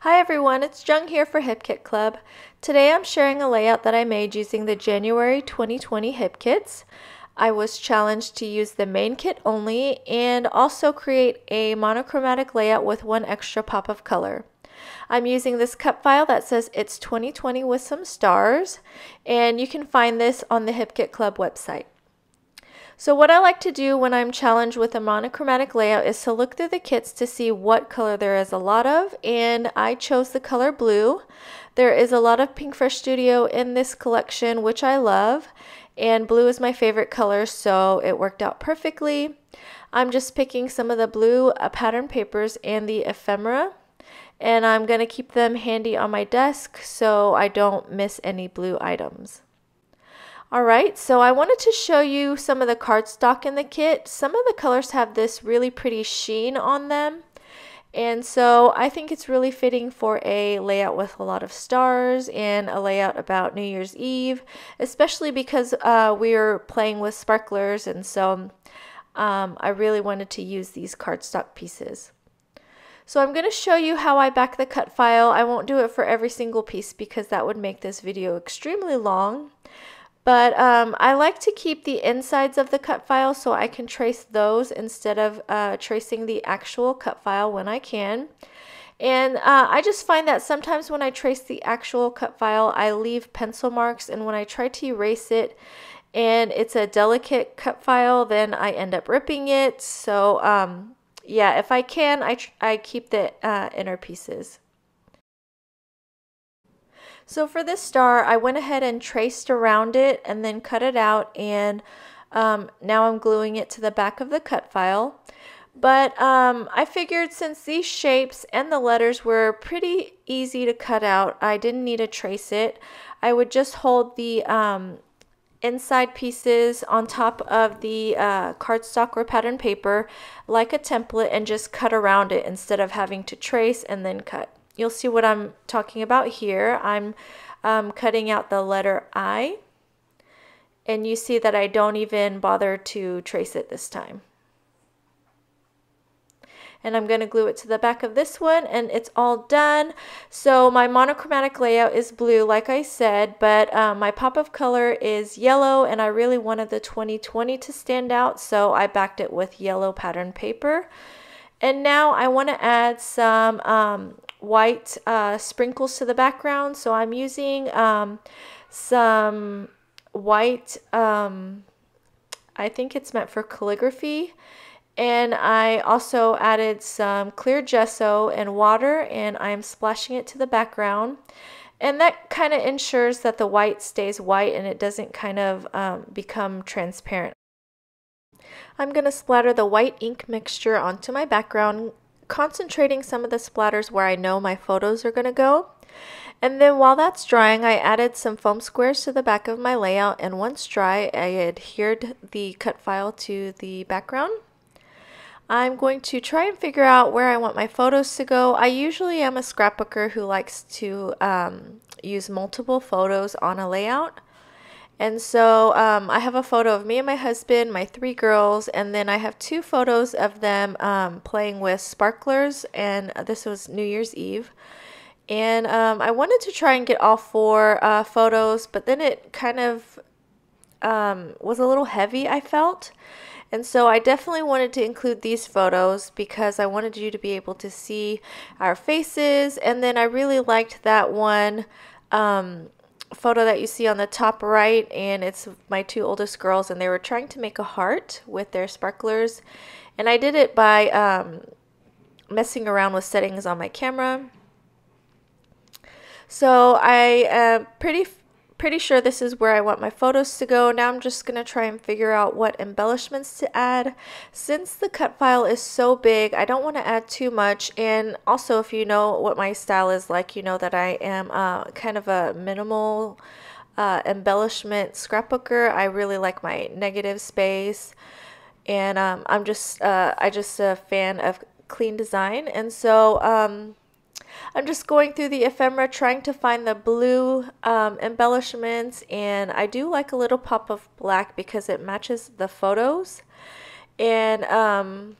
Hi everyone, it's Jung here for Hip Kit Club. Today I'm sharing a layout that I made using the January 2020 Hip Kits. I was challenged to use the main kit only and also create a monochromatic layout with one extra pop of color. I'm using this cut file that says it's 2020 with some stars, and you can find this on the Hip Kit Club website. So what I like to do when I'm challenged with a monochromatic layout is to look through the kits to see what color there is a lot of, and I chose the color blue. There is a lot of Pink Fresh Studio in this collection, which I love, and blue is my favorite color, so it worked out perfectly. I'm just picking some of the blue pattern papers and the ephemera, and I'm going to keep them handy on my desk so I don't miss any blue items. Alright, so I wanted to show you some of the cardstock in the kit. Some of the colors have this really pretty sheen on them, and so I think it's really fitting for a layout with a lot of stars and a layout about New Year's Eve, especially because we're playing with sparklers, and so I really wanted to use these cardstock pieces. So I'm going to show you how I back the cut file. I won't do it for every single piece because that would make this video extremely long. But I like to keep the insides of the cut file so I can trace those instead of tracing the actual cut file when I can. And I just find that sometimes when I trace the actual cut file, I leave pencil marks, and when I try to erase it and it's a delicate cut file, then I end up ripping it. So yeah, if I can, I keep the inner pieces. So for this star, I went ahead and traced around it and then cut it out, and now I'm gluing it to the back of the cut file. But I figured since these shapes and the letters were pretty easy to cut out, I didn't need to trace it. I would just hold the inside pieces on top of the cardstock or pattern paper like a template and just cut around it instead of having to trace and then cut. You'll see what I'm talking about here. I'm cutting out the letter I, and you see that I don't even bother to trace it this time. And I'm going to glue it to the back of this one, and it's all done. So my monochromatic layout is blue, like I said, but my pop of color is yellow, and I really wanted the 2020 to stand out, so I backed it with yellow pattern paper. And now I want to add some white sprinkles to the background, so I'm using some white, I think it's meant for calligraphy, and I also added some clear gesso and water, and I'm splashing it to the background, and that kind of ensures that the white stays white and it doesn't kind of become transparent. I'm going to splatter the white ink mixture onto my background, concentrating some of the splatters where I know my photos are going to go. And then while that's drying, I added some foam squares to the back of my layout, and once dry, I adhered the cut file to the background. I'm going to try and figure out where I want my photos to go. I usually am a scrapbooker who likes to use multiple photos on a layout. And so I have a photo of me and my husband, my 3 girls, and then I have 2 photos of them playing with sparklers, and this was New Year's Eve. And I wanted to try and get all 4 photos, but then it kind of was a little heavy, I felt. And so I definitely wanted to include these photos because I wanted you to be able to see our faces. And then I really liked that one photo that you see on the top right, and it's my 2 oldest girls, and they were trying to make a heart with their sparklers, and I did it by messing around with settings on my camera. So I am pretty sure this is where I want my photos to go. Now I'm just going to try and figure out what embellishments to add. Since the cut file is so big, I don't want to add too much, and also if you know what my style is like, you know that I am kind of a minimal embellishment scrapbooker. I really like my negative space, and I'm just a fan of clean design, and so I'm just going through the ephemera trying to find the blue embellishments, and I do like a little pop of black because it matches the photos. And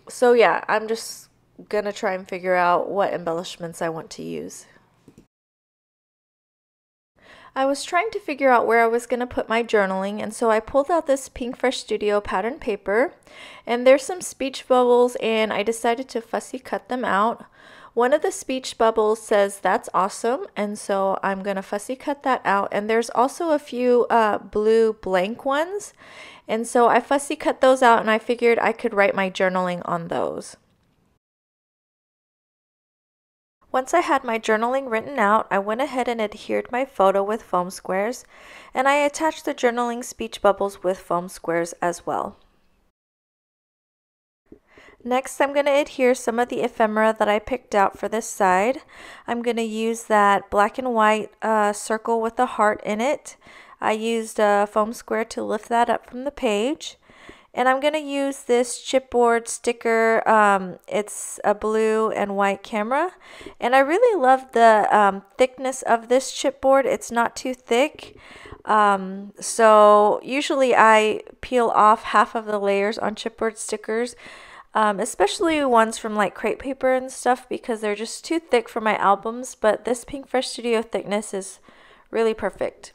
so yeah, I'm just gonna try and figure out what embellishments I want to use. I was trying to figure out where I was going to put my journaling, and so I pulled out this Pink Fresh Studio pattern paper, and there's some speech bubbles, and I decided to fussy cut them out. One of the speech bubbles says "that's awesome," and so I'm going to fussy cut that out, and there's also a few blue blank ones, and so I fussy cut those out, and I figured I could write my journaling on those. Once I had my journaling written out, I went ahead and adhered my photo with foam squares, and I attached the journaling speech bubbles with foam squares as well. Next, I'm going to adhere some of the ephemera that I picked out for this side. I'm going to use that black and white circle with a heart in it. I used a foam square to lift that up from the page. And I'm going to use this chipboard sticker. It's a blue and white camera. And I really love the thickness of this chipboard. It's not too thick. So usually I peel off half of the layers on chipboard stickers, especially ones from like crepe paper and stuff, because they're just too thick for my albums. But this Pink Fresh Studio thickness is really perfect.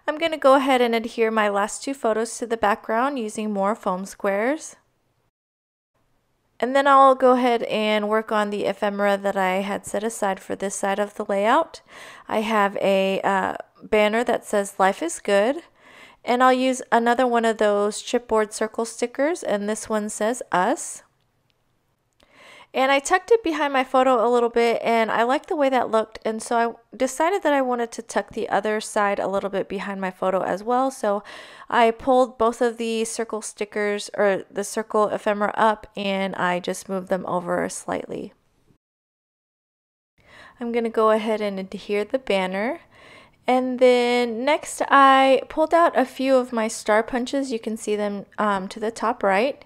I'm going to go ahead and adhere my last two photos to the background using more foam squares. And then I'll go ahead and work on the ephemera that I had set aside for this side of the layout. I have a banner that says "Life is Good." And I'll use another one of those chipboard circle stickers, and this one says "Us." And I tucked it behind my photo a little bit, and I liked the way that looked, and so I decided that I wanted to tuck the other side a little bit behind my photo as well. So I pulled both of the circle stickers, or the circle ephemera, up, and I just moved them over slightly. I'm going to go ahead and adhere the banner. And then next I pulled out a few of my star punches. You can see them to the top right.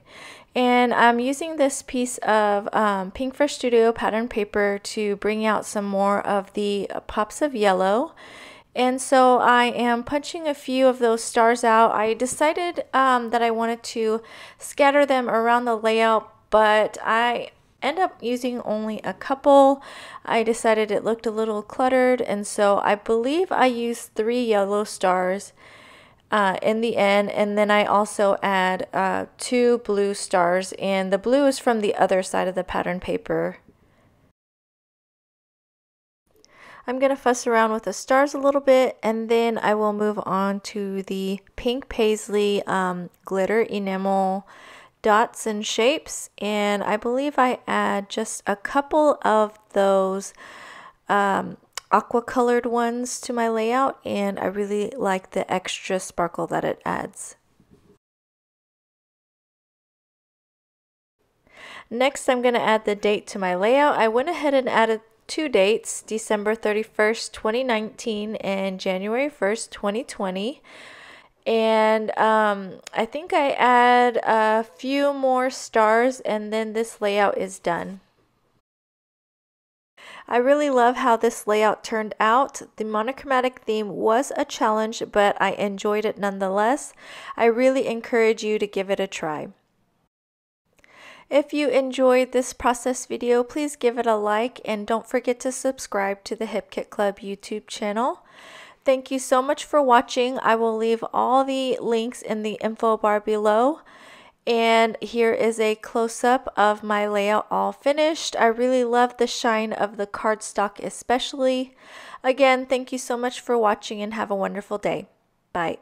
And I'm using this piece of Pink Fresh Studio pattern paper to bring out some more of the pops of yellow. And so I am punching a few of those stars out. I decided that I wanted to scatter them around the layout, but I end up using only a couple. I decided it looked a little cluttered, and so I believe I used 3 yellow stars in the end, and then I also add 2 blue stars, and the blue is from the other side of the pattern paper. I'm going to fuss around with the stars a little bit, and then I will move on to the pink paisley glitter enamel dots and shapes, and I believe I add just a couple of those aqua colored ones to my layout, and I really like the extra sparkle that it adds. Next, I'm going to add the date to my layout. I went ahead and added 2 dates, December 31st, 2019 and January 1st, 2020. And I think I add a few more stars, and then this layout is done. I really love how this layout turned out. The monochromatic theme was a challenge, but I enjoyed it nonetheless. I really encourage you to give it a try. If you enjoyed this process video, please give it a like, and don't forget to subscribe to the Hip Kit Club YouTube channel. Thank you so much for watching. I will leave all the links in the info bar below. And here is a close-up of my layout all finished. I really love the shine of the cardstock especially. Again, thank you so much for watching, and have a wonderful day. Bye.